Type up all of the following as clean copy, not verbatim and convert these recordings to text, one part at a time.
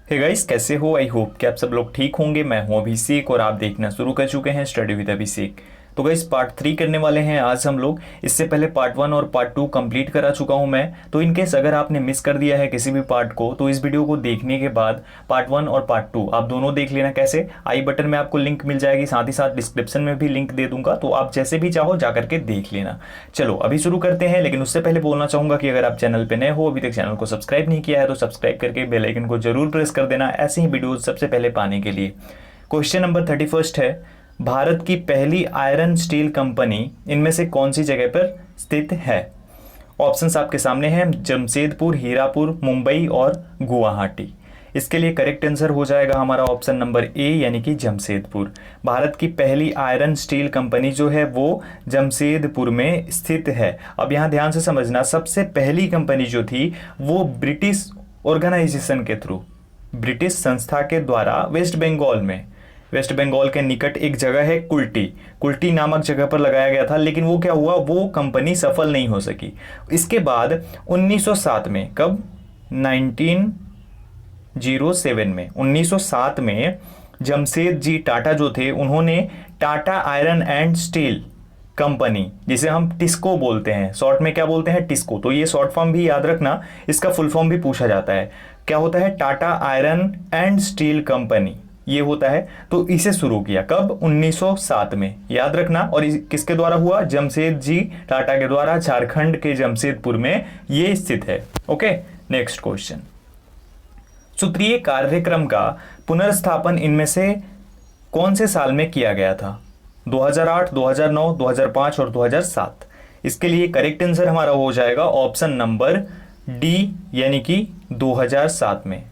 Hey guys, कैसे हो? I hope कि आप सब लोग ठीक होंगे। मैं हूं अभिषेक और आप देखना शुरू कर चुके हैं स्टडी विद अभिषेक। तो गाइस, पार्ट 3 करने वाले हैं आज हम लोग। इससे पहले पार्ट 1 और पार्ट 2 कंप्लीट करा चुका हूं मैं। तो इनकेस अगर आपने मिस कर दिया है किसी भी पार्ट को, तो इस वीडियो को देखने के बाद पार्ट 1 और पार्ट 2 आप दोनों देख लेना। कैसे? आई बटन में आपको लिंक मिल जाएगी, साथ ही साथ डिस्क्रिप्शन में भी लिंक दे दूंगा, तो आप जैसे भी चाहो जा करके देख लेना। चलो अभी शुरू करते हैं, लेकिन उससे पहले बोलना चाहूंगा कि अगर आप चैनल पे नए हो, अभी तक चैनल को सब्सक्राइब नहीं किया है, तो सब्सक्राइब करके बेल आइकन को जरूर प्रेस कर देना ऐसे ही वीडियो सबसे पहले पाने के लिए। क्वेश्चन नंबर 31 है, भारत की पहली आयरन स्टील कंपनी इनमें से कौन सी जगह पर स्थित है? ऑप्शंस आपके सामने हैं, जमशेदपुर, हीरापुर, मुंबई और गुवाहाटी। इसके लिए करेक्ट आंसर हो जाएगा हमारा ऑप्शन नंबर ए, यानी कि जमशेदपुर। भारत की पहली आयरन स्टील कंपनी जो है वो जमशेदपुर में स्थित है। अब यहाँ ध्यान से समझना, सबसे पहली कंपनी जो थी वो ब्रिटिश ऑर्गेनाइजेशन के थ्रू, ब्रिटिश संस्था के द्वारा वेस्ट बंगाल के निकट एक जगह है कुल्टी नामक जगह पर लगाया गया था। लेकिन वो क्या हुआ, वो कंपनी सफल नहीं हो सकी। इसके बाद 1907 में, कब? 1907 में जमशेद जी टाटा जो थे, उन्होंने Tata iron and steel company, जिसे हम टिस्को बोलते हैं, शॉर्ट में क्या बोलते हैं? टिस्को। तो ये शॉर्ट फॉर्म भी याद रखना, इसका फुल फॉर्म भी पूछा जाता है। क्या होता है? Tata iron and steel company, ये होता है। तो इसे शुरू किया कब? 1907 में, याद रखना। और किसके द्वारा हुआ? जमशेद जी टाटा के द्वारा। झारखंड के जमशेदपुर में ये स्थित है। Okay, next question. सूत्रीय कार्यक्रम का पुनर्स्थापन इनमें से कौन से साल में किया गया था? 2008, 2009, 2005 और 2007। इसके लिए करेक्ट आंसर हमारा हो जाएगा ऑप्शन नंबर डी, यानी कि 2007 में।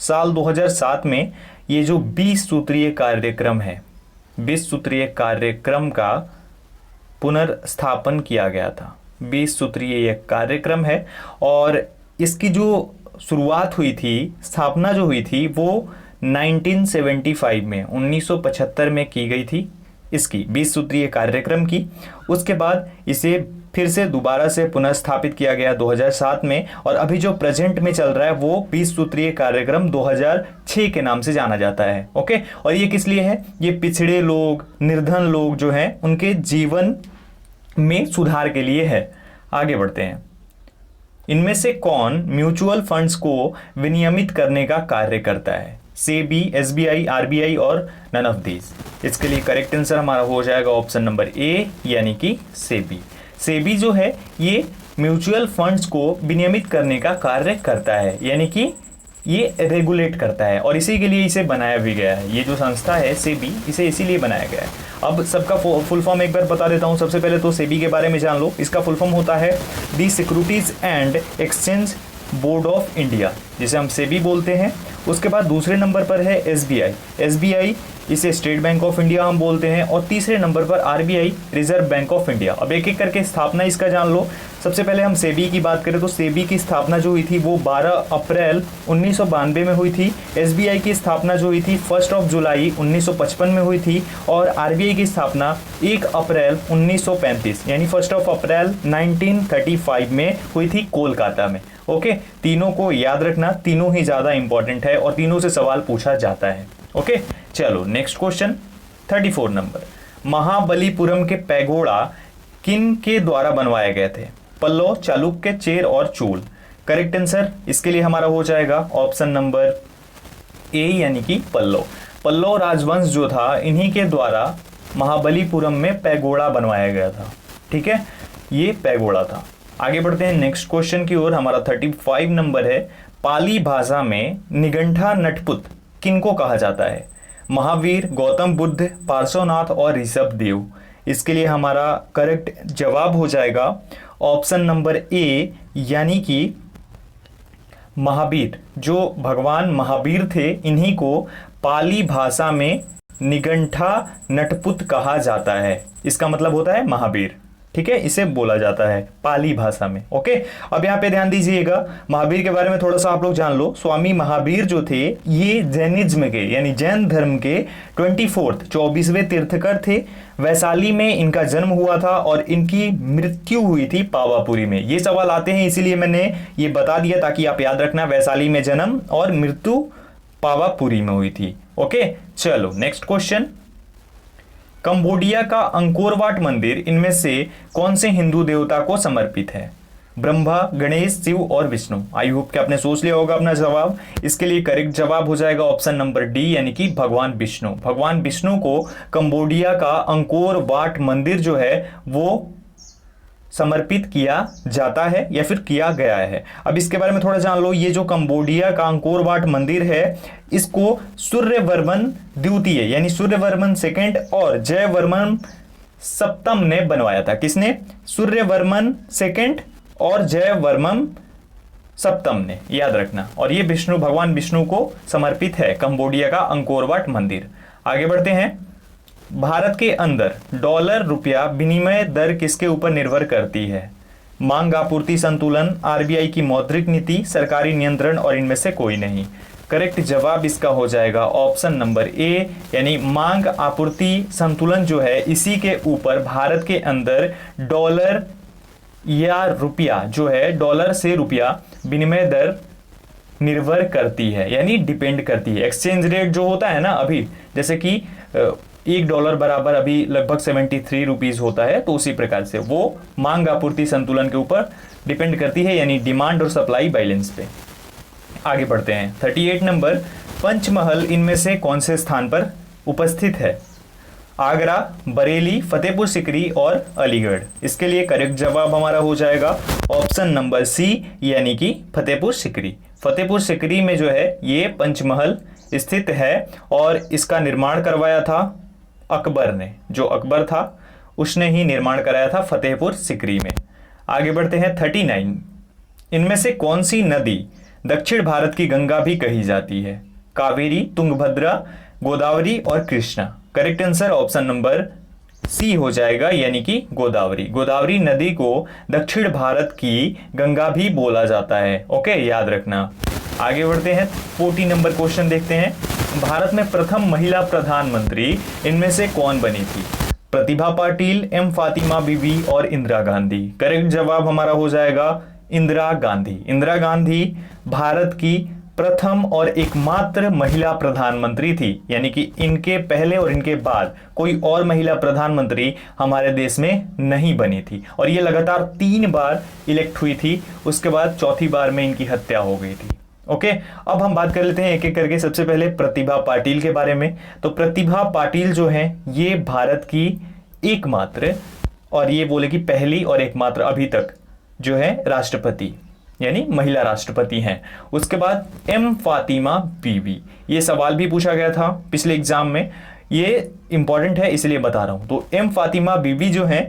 साल 2007 में ये जो 20 सूत्रीय कार्यक्रम है, 20 सूत्रीय कार्यक्रम का पुनर्स्थापन किया गया था। 20 सूत्रीय ये कार्यक्रम है और इसकी जो शुरुआत हुई थी, स्थापना जो हुई थी, वो 1975 में, 1975 में की गई थी इसकी 20 सूत्रीय कार्यक्रम की। उसके बाद इसे फिर से दोबारा से पुनर्स्थापित किया गया 2007 में, और अभी जो प्रेजेंट में चल रहा है वो 20 सूत्रीय कार्यक्रम 2006 के नाम से जाना जाता है। ओके, और ये किस लिए है? ये पिछड़े लोग, निर्धन लोग जो हैं, उनके जीवन में सुधार के लिए है। आगे बढ़ते हैं। इनमें से कौन म्यूचुअल फंड्स को विनियमित करने का कार्य करता है? सेबी, एसबीआई, आरबीआई और नन ऑफ दीज। इसके लिए करेक्ट आंसर हमारा हो जाएगा ऑप्शन नंबर ए, यानी कि सेबी। सेबी जो है ये म्यूचुअल फंड्स को विनियमित करने का कार्य करता है, यानी कि ये रेगुलेट करता है, और इसी के लिए इसे बनाया भी गया है। ये जो संस्था है सेबी, इसे इसीलिए बनाया गया है। अब सबका फुल फॉर्म एक बार बता देता हूं। सबसे पहले तो सेबी के बारे में जान लो। इसका फुल फॉर्म होता है the securities and exchange board of India, जिसे हम सेबी बोलते हैं। उसके बाद दूसरे नंबर पर है एसबीआई, इसे स्टेट बैंक ऑफ इंडिया हम बोलते हैं। और तीसरे नंबर पर RBI, reserve bank of India. अब एक एक करके स्थापना इसका जान लो। सबसे पहले हम सेबी की बात करें तो सेबी की स्थापना जो हुई थी वो 12 अप्रैल 1992 में हुई थी। एसबीआई की स्थापना जो हुई थी 1 जुलाई 1955 में हुई थी। और आरबीआई की स्थापना 1 अप्रैल 1935 यानी 1 अप्रैल 1935 में हुई थी कोलकाता में। ओके, तीनों को याद रखना, तीनों ही ज़्यादा इंपॉर्टेंट है और तीनों से सवाल पूछा जाता है। ओके, चलो नेक्स्ट क्वेश्चन 34 नंबर। महाबलीपुरम के पैगोड़ा किन के द्वारा बनवाए गए थे? पल्लव, चालुक्य, चेर और चोल। करेक्ट आंसर इसके लिए हमारा हो जाएगा ऑप्शन नंबर ए, यानी कि पल्लव राजवंश जो था, इन्हीं के द्वारा महाबलीपुरम में पैगोड़ा बनवाया गया था। ठीक है, ये पैगोड़ा था। आगे बढ़ते हैं नेक्स्ट क्वेश्चन की ओर। हमारा 35 नंबर है, पाली भाषा में निगंठा नटपुत किनको कहा जाता है? महावीर, गौतम बुद्ध, पार्श्वनाथ और ऋषभ देव। इसके लिए हमारा करेक्ट जवाब हो जाएगा ऑप्शन नंबर ए, यानी कि महावीर। जो भगवान महावीर थे, इन्हीं को पाली भाषा में निगंठा नटपुत कहा जाता है। इसका मतलब होता है महावीर। ठीक है, इसे बोला जाता है पाली भाषा में। ओके, अब यहाँ पे ध्यान दीजिएगा, महावीर के बारे में थोड़ा सा आप लोग जान लो। स्वामी महावीर जो थे ये जैनिज्म के यानी जैन धर्म के 24वें तीर्थकर थे। वैशाली में इनका जन्म हुआ था और इनकी मृत्यु हुई थी पावापुरी में। ये सवाल आते हैं इसीलिए मैंने ये बता दिया ताकि आप याद रखना, वैशाली में जन्म और मृत्यु पावापुरी में हुई थी। ओके, चलो नेक्स्ट क्वेश्चन। कंबोडिया का अंकोर वाट मंदिर इनमें से कौन से हिंदू देवता को समर्पित है? ब्रह्मा, गणेश, शिव और विष्णु। आई होप कि आपने सोच लिया होगा अपना जवाब। इसके लिए करेक्ट जवाब हो जाएगा ऑप्शन नंबर डी यानी कि भगवान विष्णु। भगवान विष्णु को कंबोडिया का अंकोर वाट मंदिर जो है वो समर्पित किया जाता है या फिर किया गया है। अब इसके बारे में थोड़ा जान लो। ये जो कंबोडिया का अंकोर वाट मंदिर है इसको सूर्यवर्मन द्वितीय यानी सूर्यवर्मन सेकंड और जयवर्मन सप्तम ने बनवाया था। किसने? सूर्यवर्मन सेकंड और जयवर्मन सप्तम ने, याद रखना। और ये विष्णु, भगवान विष्णु को समर्पित है कंबोडिया का अंकोर वाट मंदिर। आगे बढ़ते हैं। भारत के अंदर डॉलर रुपया विनिमय दर किसके ऊपर निर्भर करती है? मांग आपूर्ति संतुलन, आरबीआई की मौद्रिक नीति, सरकारी नियंत्रण और इनमें से कोई नहीं। करेक्ट जवाब इसका हो जाएगा ऑप्शन नंबर ए यानी मांग आपूर्ति संतुलन जो है इसी के ऊपर भारत के अंदर डॉलर या रुपया जो है, डॉलर से रुपया विनिमय दर निर्भर करती है यानी डिपेंड करती है। एक्सचेंज रेट जो होता है ना अभी, जैसे कि $1 बराबर अभी लगभग 73 रुपीज होता है, तो उसी प्रकार से वो मांग आपूर्ति संतुलन के ऊपर डिपेंड करती है यानी डिमांड और सप्लाई बैलेंस पे। आगे बढ़ते हैं। 38 नंबर, पंचमहल इनमें से कौन से स्थान पर उपस्थित है? आगरा, बरेली, फतेहपुर सिकरी और अलीगढ़। इसके लिए करेक्ट जवाब हमारा हो जाएगा ऑप्शन नंबर सी यानी कि फतेहपुर सिकरी। फतेहपुर सिकरी में जो है ये पंचमहल स्थित है और इसका निर्माण करवाया था अकबर ने। जो अकबर था उसने ही निर्माण कराया था फतेहपुर सिकरी में। आगे बढ़ते हैं। 39, इनमें से कौन सी नदी दक्षिण भारत की गंगा भी कही जाती है? कावेरी, तुंगभद्रा, गोदावरी और Krishna. Correct answer option number C हो जाएगा यानी कि गोदावरी। गोदावरी नदी को दक्षिण भारत की गंगा भी बोला जाता है। ओके, याद रखना। आगे बढ़ते हैं। 40 नंबर क्वेश्चन देखते हैं। भारत में प्रथम महिला प्रधानमंत्री इनमें से कौन बनी थी? प्रतिभा पाटिल, एम फातिमा बीवी और इंदिरा गांधी। करेक्ट जवाब हमारा हो जाएगा इंदिरा गांधी। इंदिरा गांधी भारत की प्रथम और एकमात्र महिला प्रधानमंत्री थी यानी कि इनके पहले और इनके बाद कोई और महिला प्रधानमंत्री हमारे देश में नहीं बनी थी और ये लगातार 3 बार इलेक्ट हुई थी। उसके बाद चौथी बार में इनकी हत्या हो गई थी। ओके, अब हम बात कर लेते हैं एक एक करके। सबसे पहले प्रतिभा पाटिल के बारे में। तो प्रतिभा पाटिल जो है ये भारत की एकमात्र और ये बोले कि पहली और एकमात्र अभी तक जो है राष्ट्रपति यानी महिला राष्ट्रपति हैं। उसके बाद एम फातिमा बीवी, ये सवाल भी पूछा गया था पिछले एग्जाम में, ये इंपॉर्टेंट है इसलिए बता रहा हूं। तो एम फातिमा बीवी जो है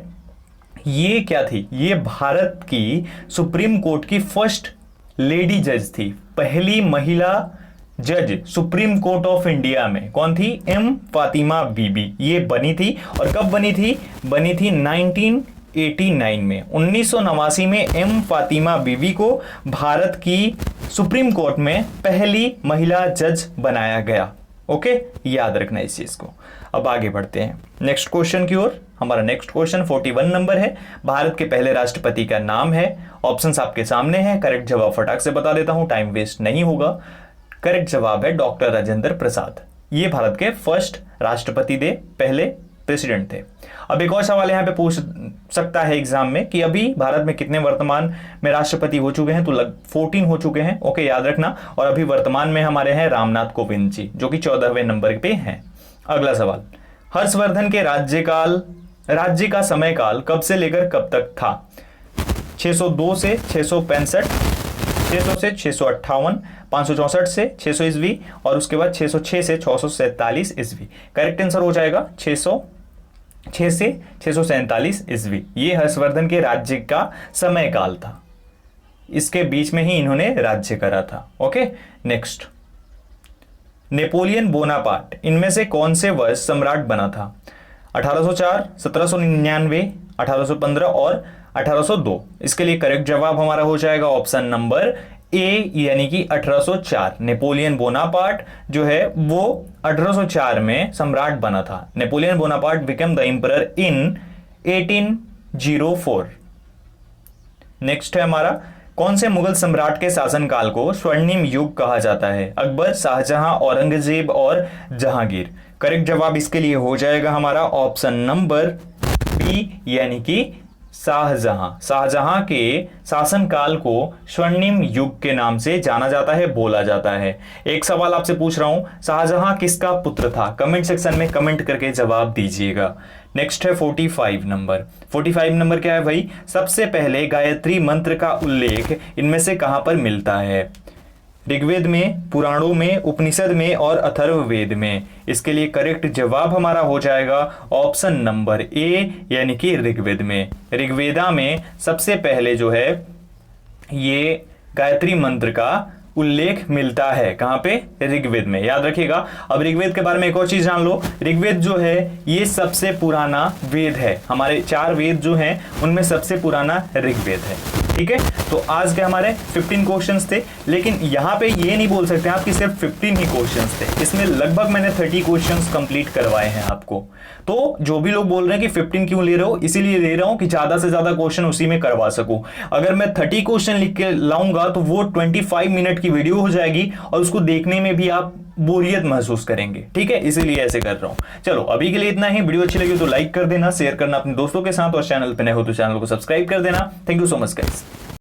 ये क्या थी? ये भारत की सुप्रीम कोर्ट की फर्स्ट लेडी जज थी, पहली महिला जज सुप्रीम कोर्ट ऑफ इंडिया में। कौन थी? एम फातिमा बीबी। ये बनी थी और कब बनी थी? बनी थी 1989 में। 1989 में एम फातिमा बीबी को भारत की सुप्रीम कोर्ट में पहली महिला जज बनाया गया। ओके, याद रखना इस चीज को। अब आगे बढ़ते हैं नेक्स्ट क्वेश्चन की ओर। हमारा नेक्स्ट क्वेश्चन 41 नंबर है। भारत के पहले राष्ट्रपति का नाम है। ऑप्शंस आपके सामने हैं। करेक्ट जवाब फटाक से बता देता हूं, टाइम वेस्ट नहीं होगा। करेक्ट जवाब है डॉक्टर राजेंद्र प्रसाद। ये भारत के फर्स्ट राष्ट्रपति थे, पहले प्रेसिडेंट थे। अब एक और सवाल यहाँ पे पूछ सकता है एग्जाम में कि अभी भारत में कितने वर्तमान में राष्ट्रपति हो चुके हैं? तो 14 हो चुके हैं। ओके, याद रखना। और अभी वर्तमान में हमारे हैं रामनाथ कोविंद जी जो कि 14वें नंबर पे हैं। अगला सवाल, हर्षवर्धन के राज्य का समयकाल कब से लेकर कब तक था? 602 से 665, 600 से 658, 564 से 600 ईस्वी और उसके बाद 606 से 647 ईस्वी। करेक्ट आंसर हो जाएगा 606 से 647 ईस्वी। ये हर्षवर्धन के राज्य का समयकाल था, इसके बीच में ही इन्होंने राज्य करा था। ओके, नेक्स्ट, नेपोलियन बोनापार्ट इनमें से कौन से वर्ष सम्राट बना था? 1804, 1799, 1815 और 1802। इसके लिए करेक्ट जवाब हमारा हो जाएगा ऑप्शन नंबर ए, यानी कि 1804। नेपोलियन बोनापार्ट जो है वो 1804 में सम्राट बना था। Napoleon Bonaparte became the emperor in 1804। Next है हमारा, कौन से मुगल सम्राट के शासनकाल को स्वर्णिम युग कहा जाता है? अकबर, शाहजहां, औरंगजेब और जहांगीर। करेक्ट जवाब इसके लिए हो जाएगा हमारा ऑप्शन नंबर बी, यानी कि शाहजहां। शाहजहां के शासनकाल को स्वर्णिम युग के नाम से जाना जाता है, बोला जाता है। एक सवाल आपसे पूछ रहा हूं, शाहजहां किसका पुत्र था? कमेंट सेक्शन में कमेंट करके जवाब दीजिएगा। नेक्स्ट है 45 नंबर। 45 नंबर क्या है भाई? सबसे पहले गायत्री मंत्र का उल्लेख इनमें से कहां पर मिलता है? ऋग्वेद में, पुराणों में, उपनिषद में और अथर्ववेद में। इसके लिए करेक्ट जवाब हमारा हो जाएगा ऑप्शन नंबर ए, यानी कि ऋग्वेद में। ऋग्वेदा में सबसे पहले जो है ये गायत्री मंत्र का उल्लेख मिलता है। कहां पे? ऋग्वेद में, याद रखिएगा। अब ऋग्वेद के बारे में एक और चीज जान लो, ऋग्वेद जो है ये सबसे पुराना वेद है। हमारे 4 वेद जो हैं उनमें सबसे पुराना ऋग्वेद है। ठीक है, तो आज के हमारे 15 क्वेश्चंस थे, लेकिन यहां पे ये नहीं बोल सकते आप कि सिर्फ 15 ही क्वेश्चंस थे। इसमें लगभग मैंने 30 क्वेश्चंस कंप्लीट करवाए हैं आपको। तो जो भी लोग बोल रहे हैं कि 15 क्यों ले रहे हो, इसीलिए ले रहा हूं कि ज्यादा से ज्यादा क्वेश्चन उसी में करवा सकूं। अगर मैं 30 क्वेश्चन लिख के लाऊंगा तो वो 25 मिनट की वीडियो हो जाएगी और उसको देखने में भी आप बोरियत महसूस करेंगे। ठीक है, इसीलिए ऐसे कर रहा हूं। चलो अभी के लिए इतना ही। वीडियो अच्छी लगी तो लाइक कर देना, शेयर करना अपने दोस्तों के साथ, और चैनल पे नए हो तो चैनल को सब्सक्राइब कर देना। Thank you so much guys.